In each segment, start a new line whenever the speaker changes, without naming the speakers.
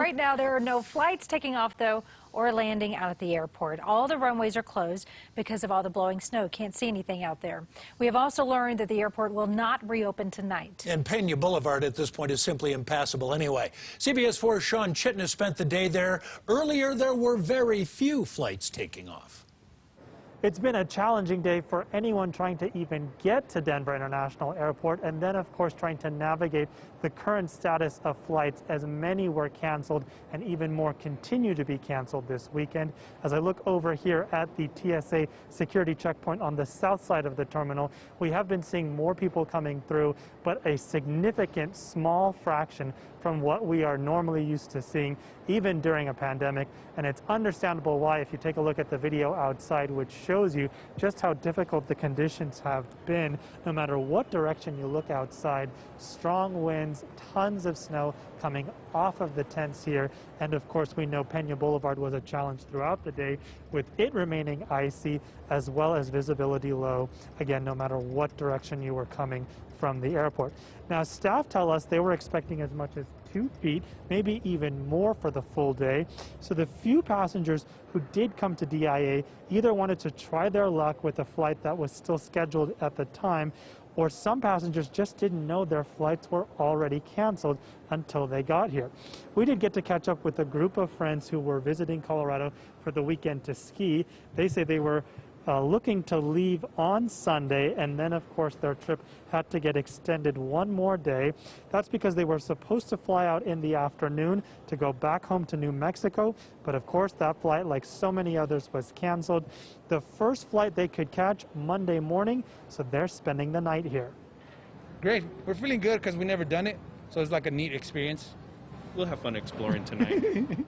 Right now, there are no flights taking off, though, or landing out at the airport. All the runways are closed because of all the blowing snow. Can't see anything out there. We have also learned that the airport will not reopen tonight.
And Pena Boulevard at this point is simply impassable anyway. CBS 4's Sean Chitnis spent the day there. Earlier, there were very few flights taking off.
It's been a challenging day for anyone trying to even get to Denver International Airport, and then, of course, trying to navigate the current status of flights, as many were canceled and even more continue to be canceled this weekend. As I look over here at the TSA security checkpoint on the south side of the terminal, we have been seeing more people coming through, but a significant small fraction from what we are normally used to seeing, even during a pandemic. And it's understandable why, if you take a look at the video outside, which shows you just how difficult the conditions have been. No matter what direction you look outside, strong winds, tons of snow coming off of the tents here. And of course, we know Pena Boulevard was a challenge throughout the day, with it remaining icy as well as visibility low, again, no matter what direction you were coming from the airport. Now, staff tell us they were expecting as much as 2 feet, maybe even more for the full day. So the few passengers who did come to DIA either wanted to try their luck with a flight that was still scheduled at the time, or some passengers just didn't know their flights were already canceled until they got here. We did get to catch up with a group of friends who were visiting Colorado for the weekend to ski. They say they were looking to leave on Sunday, and then of course their trip had to get extended one more day. That's because they were supposed to fly out in the afternoon to go back home to New Mexico, but of course that flight, like so many others, was canceled. The first flight they could catch Monday morning, so they're spending the night here.
Great. We're feeling good because we've never done it, so it's like a neat experience.
We'll have fun exploring tonight.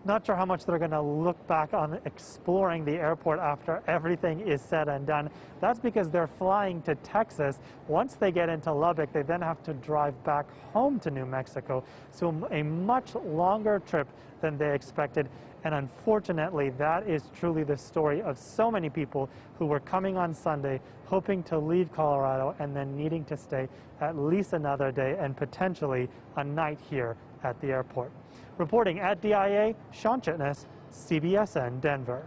Not sure how much they're going to look back on exploring the airport after everything is said and done. That's because they're flying to Texas. Once they get into Lubbock, they then have to drive back home to New Mexico. So a much longer trip than they expected. And unfortunately, that is truly the story of so many people who were coming on Sunday, hoping to leave Colorado and then needing to stay at least another day and potentially a night here at the airport. Reporting at DIA, Sean Chitnis, CBSN Denver.